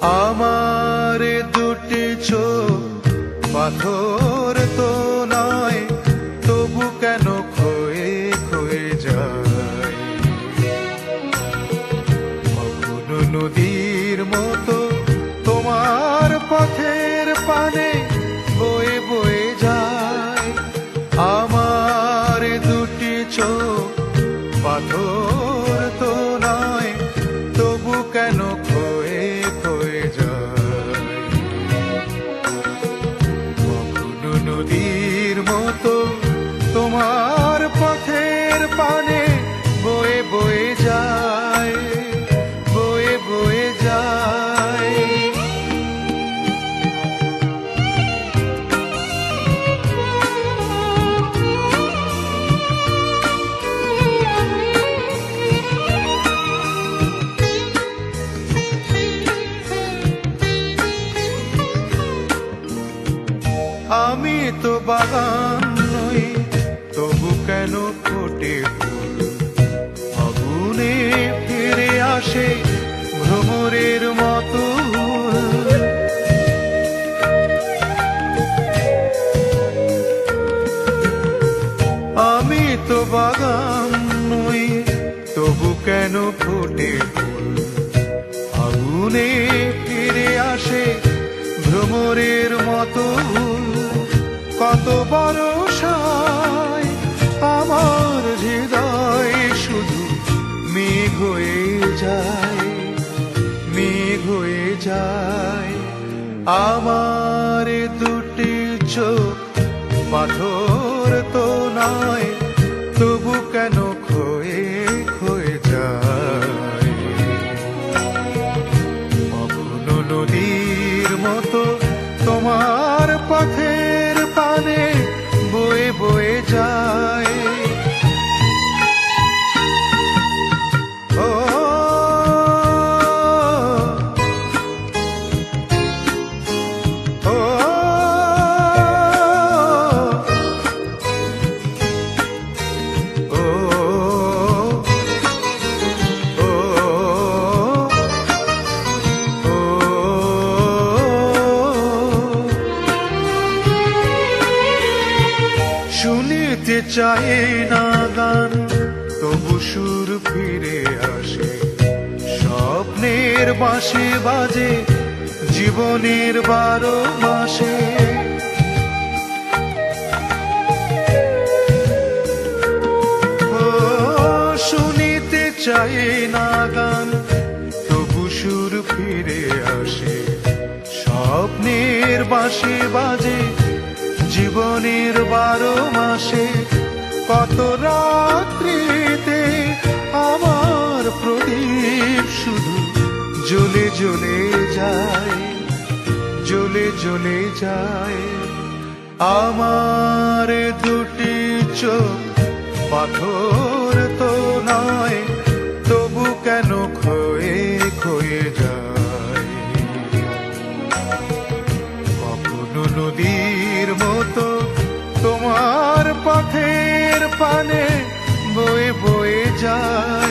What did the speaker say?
আমার দুটি চোখ পাথর তো নয়, তবু কেন ক্ষয়ে ক্ষয়ে যায়। কখনো নদীর মতো তোমার পথের পানে বয়ে বয়ে যায়। আমার দুটি চোখ পাথর তো নয়, তবু কেন ক্ষয়ে ক্ষয়ে যায়। কখনো নদীর মতো তোমার পথের পানে বয়ে বয়ে যায়, বয়ে বয়ে যায়। আমি তো বাগান নই, তবু কেন ফোটে ফুল। আগুনে ফিরে আসে ভ্রমরের মতো। আমি তো বাগান নই, তবু কেন ফোটে ফুল। আগুনে ফিরে আসে ভ্রমরের মতো। কত বরষায় আমার হৃদয় শুধু মেঘ হয়ে যায়, মেঘ হয়ে যায়। আমার দুটি চোখ পাথর তো নয়, তবু কেন ক্ষয়ে ক্ষয়ে যায়। কখনো নদীর মতো তোমার পথের পানে বয়ে বয়ে যায়। ও ও শুনিতে চাই না গান, তবু সুর ফিরে আসে। স্বপ্নের বাঁশি বাজে জীবনের 12 মাসে। ও শুনিতে চাই না গান, তবু সুর ফিরে আসে। স্বপ্নের বাঁশি বাজে জীবনের 12 মাসে। কত রাত্রিতে আমার প্রদীপ শুধু জ্বলে জ্বলে যায়, জ্বলে জ্বলে যায়। আমার দুটি চোখ পাথর তো নয়, তবু কেন ক্ষয়ে ক্ষয়ে যায়। কখনো নদীর মতো তোমার পথের পানে বয়ে বয়ে যায়।